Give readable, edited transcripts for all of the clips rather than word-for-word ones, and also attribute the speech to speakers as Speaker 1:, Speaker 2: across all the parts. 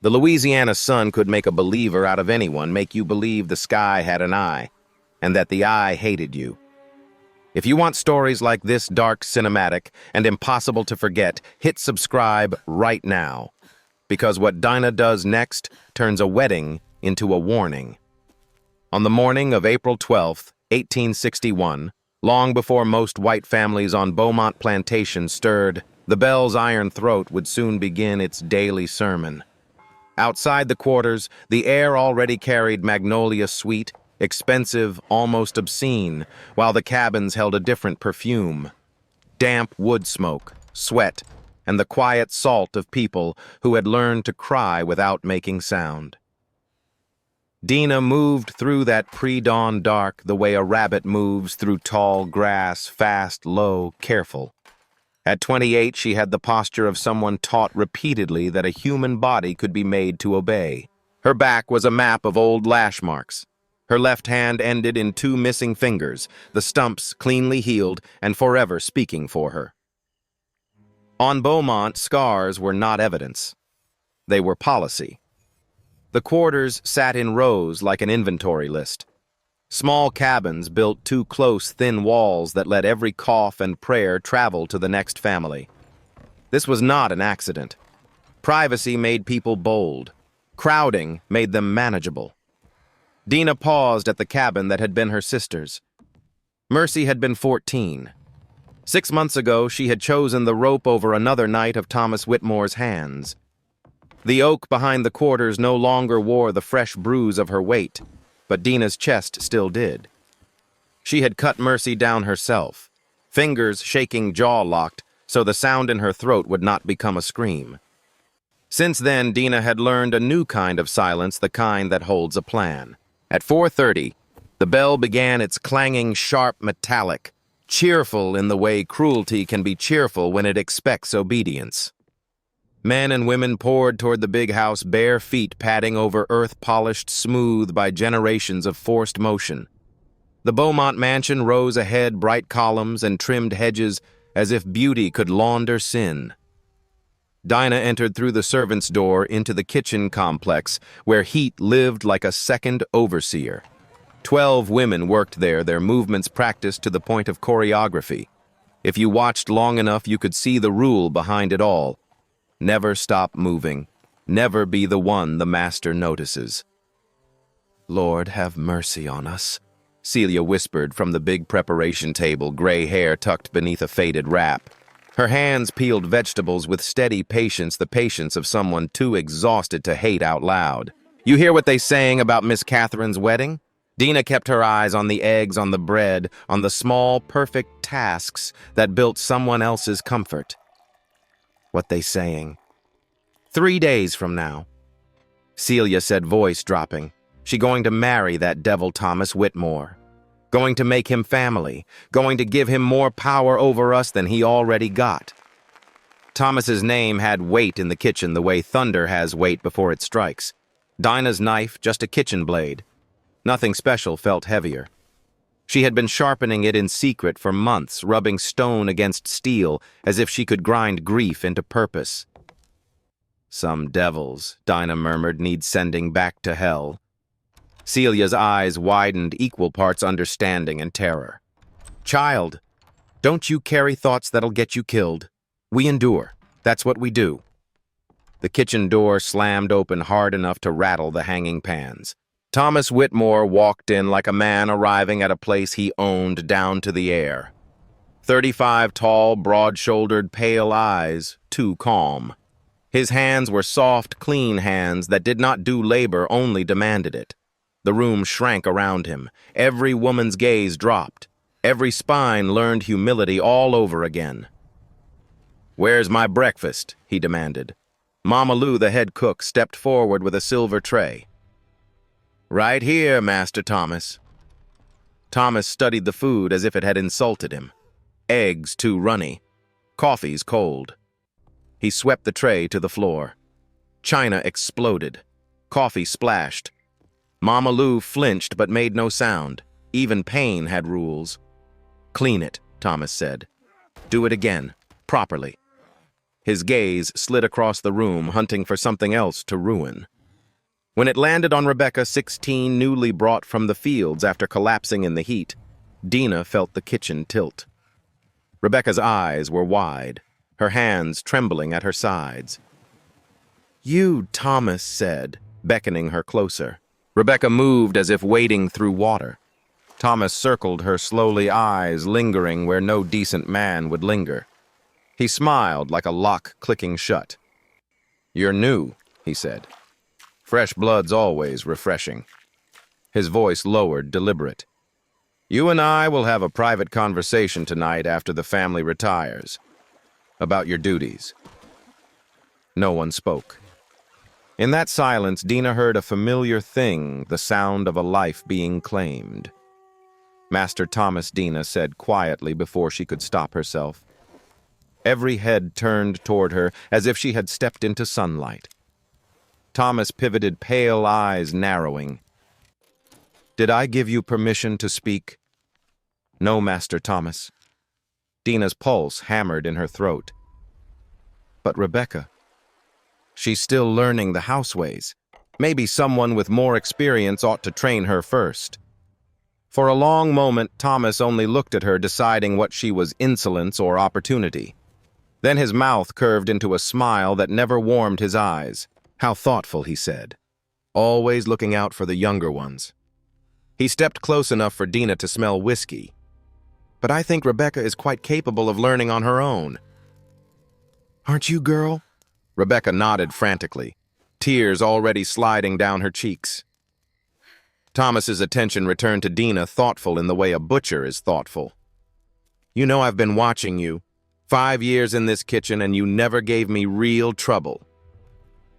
Speaker 1: The Louisiana sun could make a believer out of anyone, make you believe the sky had an eye, and that the eye hated you. If you want stories like this dark, cinematic, and impossible to forget, hit subscribe right now. Because what Dinah does next turns a wedding into a warning. On the morning of April 12th, 1861, long before most white families on Beaumont Plantation stirred, the bell's iron throat would soon begin its daily sermon. Outside the quarters, the air already carried magnolia sweet, expensive, almost obscene, while the cabins held a different perfume. Damp wood smoke, sweat, and the quiet salt of people who had learned to cry without making sound. Dinah moved through that pre-dawn dark the way a rabbit moves through tall grass, fast, low, careful. At 28, she had the posture of someone taught repeatedly that a human body could be made to obey. Her back was a map of old lash marks. Her left hand ended in 2 missing fingers, the stumps cleanly healed and forever speaking for her. On Beaumont, scars were not evidence. They were policy. The quarters sat in rows like an inventory list. Small cabins built 2 close, thin walls that let every cough and prayer travel to the next family. This was not an accident. Privacy made people bold. Crowding made them manageable. Dinah paused at the cabin that had been her sister's. Mercy had been 14. 6 months ago, she had chosen the rope over another night of Thomas Whitmore's hands. The oak behind the quarters no longer wore the fresh bruise of her weight, but Dinah's chest still did. She had cut Mercy down herself, fingers shaking jaw-locked so the sound in her throat would not become a scream. Since then, Dinah had learned a new kind of silence, the kind that holds a plan. At 4:30, the bell began its clanging, sharp, metallic, cheerful in the way cruelty can be cheerful when it expects obedience. Men and women poured toward the big house, bare feet padding over earth polished smooth by generations of forced motion. The Beaumont mansion rose ahead, bright columns and trimmed hedges, as if beauty could launder sin. Dinah entered through the servants' door into the kitchen complex, where heat lived like a second overseer. 12 women worked there, their movements practiced to the point of choreography. If you watched long enough, you could see the rule behind it all. Never stop moving. Never be the one the master notices. "Lord, have mercy on us," Celia whispered from the big preparation table, gray hair tucked beneath a faded wrap. Her hands peeled vegetables with steady patience, the patience of someone too exhausted to hate out loud. "You hear what they saying about Miss Catherine's wedding?" Dinah kept her eyes on the eggs, on the bread, on the small, perfect tasks that built someone else's comfort. "What they saying?" 3 days from now. Celia said, voice dropping. She going to marry that devil Thomas Whitmore. Going to make him family. Going to give him more power over us than he already got. Thomas's name had weight in the kitchen the way thunder has weight before it strikes. Dinah's knife, just a kitchen blade. Nothing special felt heavier. She had been sharpening it in secret for months, rubbing stone against steel, as if she could grind grief into purpose. "Some devils," Dinah murmured, "need sending back to hell." Celia's eyes widened, equal parts understanding and terror. "Child, don't you carry thoughts that'll get you killed. We endure. That's what we do." The kitchen door slammed open hard enough to rattle the hanging pans. Thomas Whitmore walked in like a man arriving at a place he owned down to the air. 35 tall, broad-shouldered, pale eyes, too calm. His hands were soft, clean hands that did not do labor, only demanded it. The room shrank around him. Every woman's gaze dropped. Every spine learned humility all over again. "Where's my breakfast?" he demanded. Mama Lou, the head cook, stepped forward with a silver tray. "Right here, Master Thomas." Thomas studied the food as if it had insulted him. Eggs too runny. Coffee's cold. He swept the tray to the floor. China exploded. Coffee splashed. Mama Lou flinched but made no sound. Even pain had rules. "Clean it," Thomas said. "Do it again, properly." His gaze slid across the room, hunting for something else to ruin. When it landed on Rebecca, 16, newly brought from the fields after collapsing in the heat, Dinah felt the kitchen tilt. Rebecca's eyes were wide, her hands trembling at her sides. "You," Thomas said, beckoning her closer. Rebecca moved as if wading through water. Thomas circled her slowly, eyes lingering where no decent man would linger. He smiled like a lock clicking shut. "You're new," he said. "Fresh blood's always refreshing." His voice lowered, deliberate. "You and I will have a private conversation tonight after the family retires. About your duties." No one spoke. In that silence, Dinah heard a familiar thing, the sound of a life being claimed. "Master Thomas," Dinah said quietly before she could stop herself. Every head turned toward her as if she had stepped into sunlight. Thomas pivoted, pale eyes narrowing. "Did I give you permission to speak?" "No, Master Thomas." Dinah's pulse hammered in her throat. "But Rebecca, she's still learning the houseways. Maybe someone with more experience ought to train her first." For a long moment, Thomas only looked at her, deciding what she was, insolence or opportunity. Then his mouth curved into a smile that never warmed his eyes. "How thoughtful," he said. "Always looking out for the younger ones." He stepped close enough for Dinah to smell whiskey. "But I think Rebecca is quite capable of learning on her own." "Aren't you, girl?" Rebecca nodded frantically, tears already sliding down her cheeks. Thomas's attention returned to Dinah, thoughtful in the way a butcher is thoughtful. "You know I've been watching you. 5 years in this kitchen and you never gave me real trouble."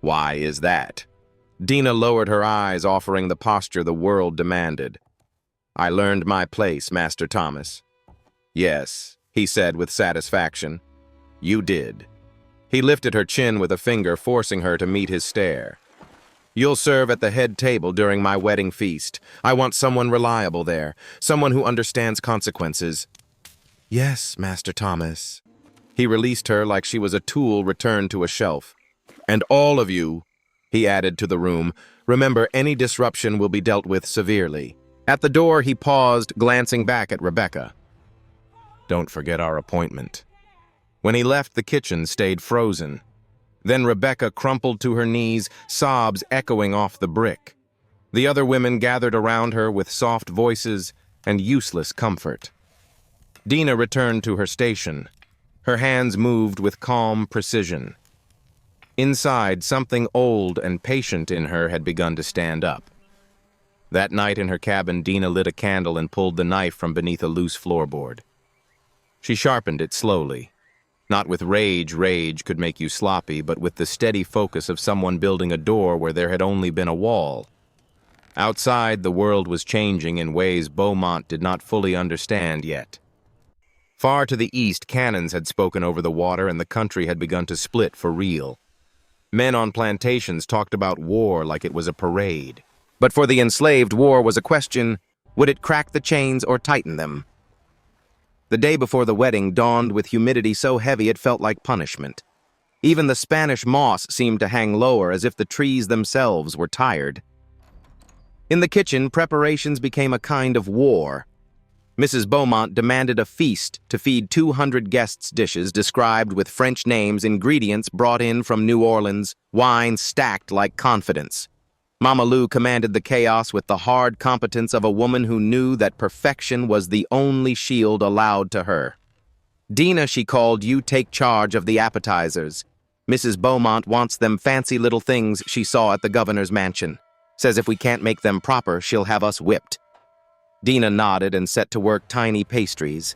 Speaker 1: "Why is that?" Dinah lowered her eyes, offering the posture the world demanded. "I learned my place, Master Thomas." "Yes," he said with satisfaction. "You did." He lifted her chin with a finger, forcing her to meet his stare. "You'll serve at the head table during my wedding feast. I want someone reliable there, someone who understands consequences." "Yes, Master Thomas." He released her like she was a tool returned to a shelf. "And all of you," he added to the room, "remember any disruption will be dealt with severely." At the door, he paused, glancing back at Rebecca. "Don't forget our appointment." When he left, the kitchen stayed frozen. Then Rebecca crumpled to her knees, sobs echoing off the brick. The other women gathered around her with soft voices and useless comfort. Dinah returned to her station. Her hands moved with calm precision. Inside, something old and patient in her had begun to stand up. That night in her cabin, Dinah lit a candle and pulled the knife from beneath a loose floorboard. She sharpened it slowly. Not with rage could make you sloppy, but with the steady focus of someone building a door where there had only been a wall. Outside, the world was changing in ways Beaumont did not fully understand yet. Far to the east, cannons had spoken over the water and the country had begun to split for real. Men on plantations talked about war like it was a parade. But for the enslaved, war was a question: would it crack the chains or tighten them? The day before the wedding dawned with humidity so heavy it felt like punishment. Even the Spanish moss seemed to hang lower, as if the trees themselves were tired. In the kitchen, preparations became a kind of war. Mrs. Beaumont demanded a feast to feed 200 guests, dishes described with French names, ingredients brought in from New Orleans, wine stacked like confidence. Mama Lou commanded the chaos with the hard competence of a woman who knew that perfection was the only shield allowed to her. "Dinah," she called, "you take charge of the appetizers. Mrs. Beaumont wants them fancy little things she saw at the governor's mansion. Says if we can't make them proper, she'll have us whipped." Dinah nodded and set to work tiny pastries,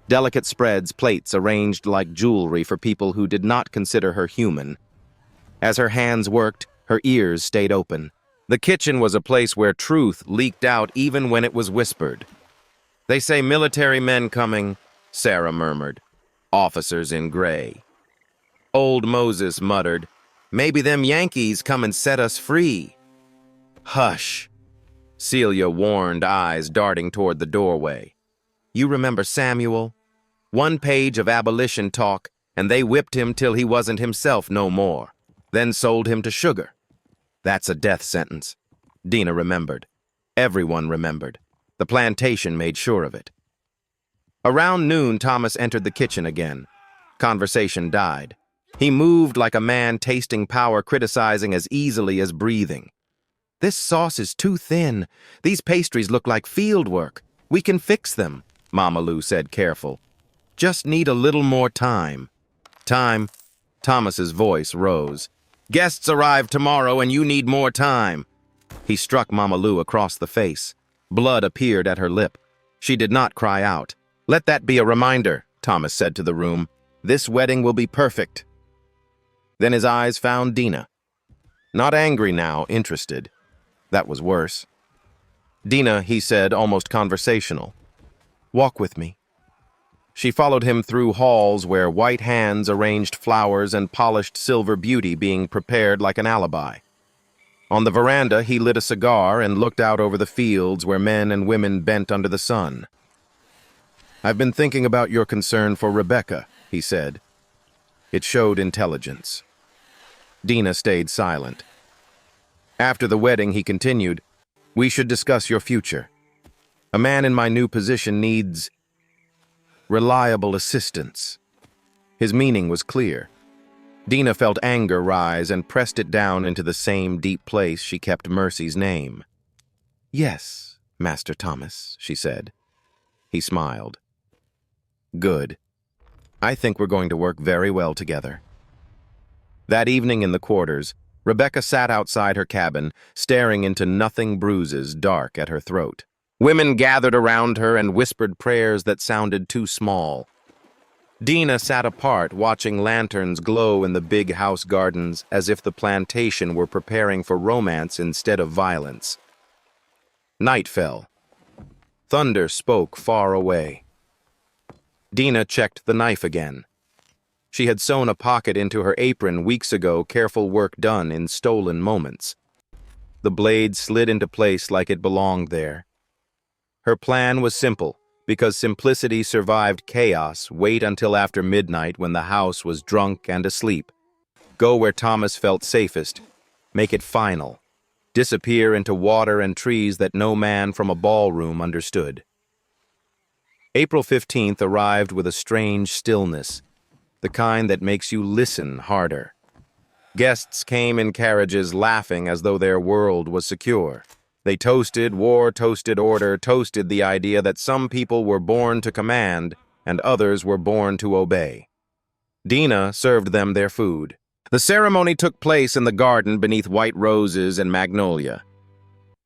Speaker 1: delicate spreads, plates arranged like jewelry for people who did not consider her human. As her hands worked, her ears stayed open. The kitchen was a place where truth leaked out even when it was whispered. "They say military men coming," Sarah murmured. "Officers in gray." Old Moses muttered, "Maybe them Yankees come and set us free." "Hush," Celia warned, eyes darting toward the doorway. "You remember Samuel? 1 page of abolition talk, and they whipped him till he wasn't himself no more, then sold him to sugar. That's a death sentence. Dinah remembered. Everyone remembered. The plantation made sure of it. Around noon, Thomas entered the kitchen again. Conversation died. He moved like a man tasting power, criticizing as easily as breathing. "This sauce is too thin. These pastries look like field work. We can fix them," Mama Lou said, careful. "Just need a little more time." "Time?" Thomas's voice rose. "Guests arrive tomorrow and you need more time." He struck Mama Lou across the face. Blood appeared at her lip. She did not cry out. "Let that be a reminder," Thomas said to the room. "This wedding will be perfect." Then his eyes found Dinah. Not angry now, interested. That was worse. "Dinah," he said, almost conversational. "Walk with me." She followed him through halls where white hands arranged flowers and polished silver beauty being prepared like an alibi. On the veranda, he lit a cigar and looked out over the fields where men and women bent under the sun. "I've been thinking about your concern for Rebecca," he said. It showed intelligence. Dinah stayed silent. After the wedding, he continued, "We should discuss your future. A man in my new position needs reliable assistance." His meaning was clear. Dinah felt anger rise and pressed it down into the same deep place she kept Mercy's name. "Yes, Master Thomas," she said. He smiled. "Good. I think we're going to work very well together." That evening in the quarters, Rebecca sat outside her cabin, staring into nothing bruises dark at her throat. Women gathered around her and whispered prayers that sounded too small. Dinah sat apart, watching lanterns glow in the big house gardens as if the plantation were preparing for romance instead of violence. Night fell. Thunder spoke far away. Dinah checked the knife again. She had sewn a pocket into her apron weeks ago, careful work done in stolen moments. The blade slid into place like it belonged there. Her plan was simple. Because simplicity survived chaos, wait until after midnight when the house was drunk and asleep. Go where Thomas felt safest. Make it final. Disappear into water and trees that no man from a ballroom understood. April 15th arrived with a strange stillness, the kind that makes you listen harder. Guests came in carriages laughing as though their world was secure. They toasted war, toasted order, toasted the idea that some people were born to command and others were born to obey. Dinah served them their food. The ceremony took place in the garden beneath white roses and magnolia.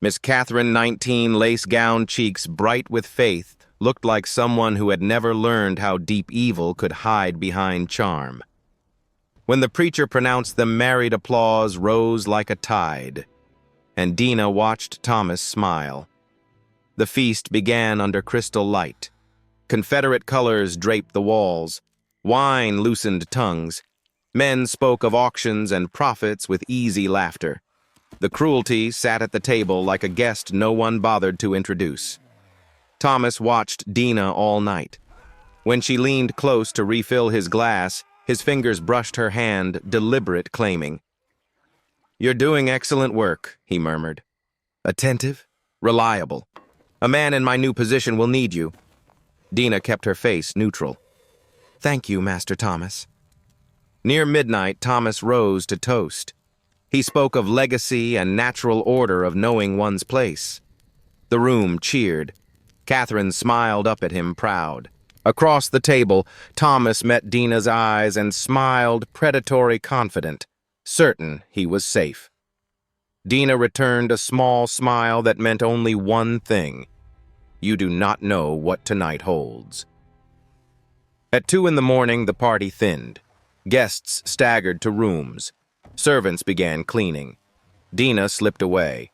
Speaker 1: Miss Catherine, 19, lace-gowned cheeks bright with faith, looked like someone who had never learned how deep evil could hide behind charm. When the preacher pronounced them married, applause rose like a tide, and Dinah watched Thomas smile. The feast began under crystal light. Confederate colors draped the walls. Wine loosened tongues. Men spoke of auctions and profits with easy laughter. The cruelty sat at the table like a guest no one bothered to introduce. Thomas watched Dinah all night. When she leaned close to refill his glass, his fingers brushed her hand, deliberate, claiming. "You're doing excellent work," he murmured. "Attentive, reliable. A man in my new position will need you." Dinah kept her face neutral. "Thank you, Master Thomas." Near midnight, Thomas rose to toast. He spoke of legacy and natural order of knowing one's place. The room cheered. Catherine smiled up at him, proud. Across the table, Thomas met Dinah's eyes and smiled, predatory, confident, certain he was safe. Dinah returned a small smile that meant only one thing. You do not know what tonight holds. At 2 in the morning, the party thinned. Guests staggered to rooms. Servants began cleaning. Dinah slipped away.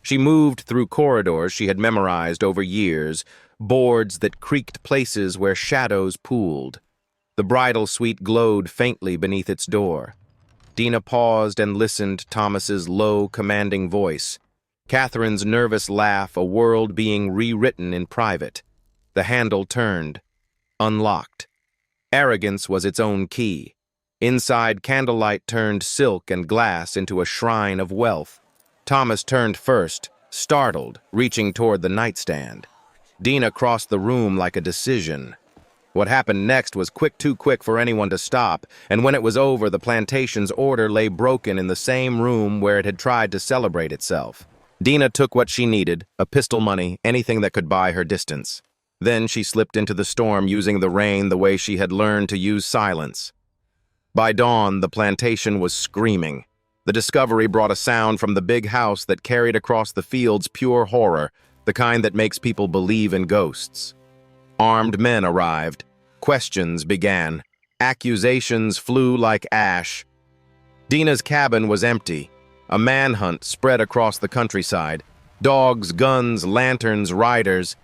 Speaker 1: She moved through corridors she had memorized over years, boards that creaked places where shadows pooled. The bridal suite glowed faintly beneath its door. Dinah paused and listened Thomas's low, commanding voice. Catherine's nervous laugh, a world being rewritten in private. The handle turned, unlocked. Arrogance was its own key. Inside, candlelight turned silk and glass into a shrine of wealth. Thomas turned first, startled, reaching toward the nightstand. Dinah crossed the room like a decision. What happened next was too quick for anyone to stop, and when it was over, the plantation's order lay broken in the same room where it had tried to celebrate itself. Dinah took what she needed, a pistol, money, anything that could buy her distance. Then she slipped into the storm, using the rain the way she had learned to use silence. By dawn, the plantation was screaming. The discovery brought a sound from the big house that carried across the fields pure horror, the kind that makes people believe in ghosts. Armed men arrived. Questions began. Accusations flew like ash. Dinah's cabin was empty. A manhunt spread across the countryside. Dogs, guns, lanterns, riders.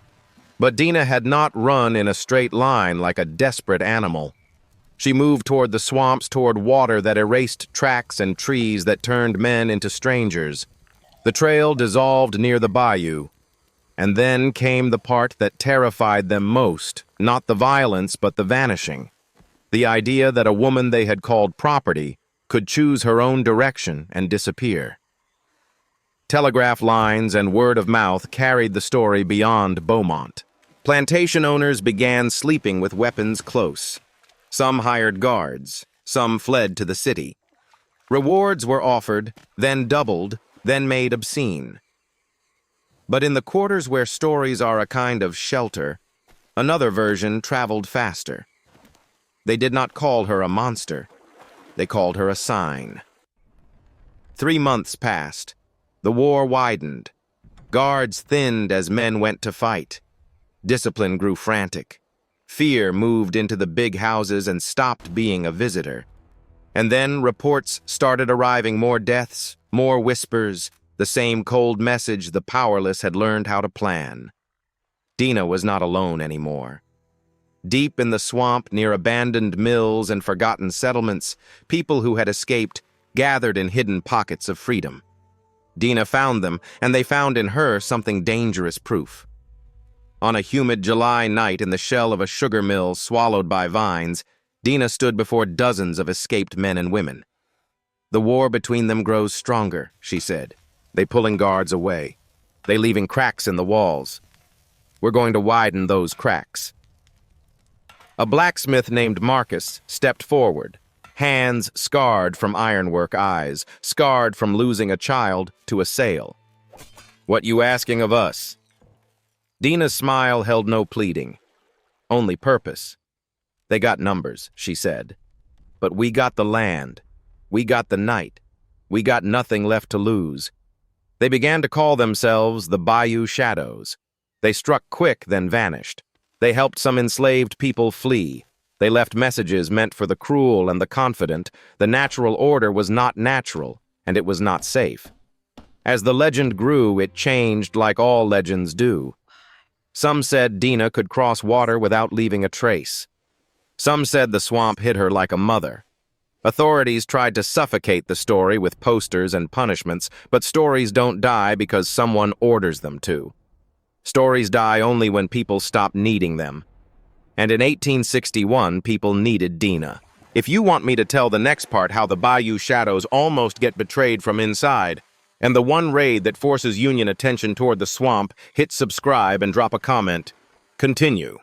Speaker 1: But Dinah had not run in a straight line like a desperate animal. She moved toward the swamps, toward water that erased tracks and trees that turned men into strangers. The trail dissolved near the bayou. And then came the part that terrified them most, not the violence but the vanishing. The idea that a woman they had called property could choose her own direction and disappear. Telegraph lines and word of mouth carried the story beyond Beaumont. Plantation owners began sleeping with weapons close. Some hired guards, some fled to the city. Rewards were offered, then doubled, then made obscene. But in the quarters where stories are a kind of shelter, another version traveled faster. They did not call her a monster. They called her a sign. 3 months passed. The war widened. Guards thinned as men went to fight. Discipline grew frantic. Fear moved into the big houses and stopped being a visitor. And then reports started arriving, more deaths, more whispers, the same cold message the powerless had learned how to plan. Dinah was not alone anymore. Deep in the swamp, near abandoned mills and forgotten settlements, people who had escaped gathered in hidden pockets of freedom. Dinah found them, and they found in her something dangerous proof. On a humid July night in the shell of a sugar mill swallowed by vines, Dinah stood before dozens of escaped men and women. "The war between them grows stronger," she said. "They pulling guards away. They leaving cracks in the walls. We're going to widen those cracks." A blacksmith named Marcus stepped forward, hands scarred from ironwork, eyes scarred from losing a child to a sale. "What you asking of us?" Dinah's smile held no pleading, only purpose. "They got numbers," she said. "But we got the land. We got the night. We got nothing left to lose." They began to call themselves the Bayou Shadows. They struck quick, then vanished. They helped some enslaved people flee. They left messages meant for the cruel and the confident. The natural order was not natural, and it was not safe. As the legend grew, it changed like all legends do. Some said Dinah could cross water without leaving a trace. Some said the swamp hid her like a mother. Authorities tried to suffocate the story with posters and punishments, but stories don't die because someone orders them to. Stories die only when people stop needing them. And in 1861, people needed Dinah. If you want me to tell the next part how the Bayou Shadows almost get betrayed from inside, and the one raid that forces Union attention toward the swamp, hit subscribe and drop a comment. Continue.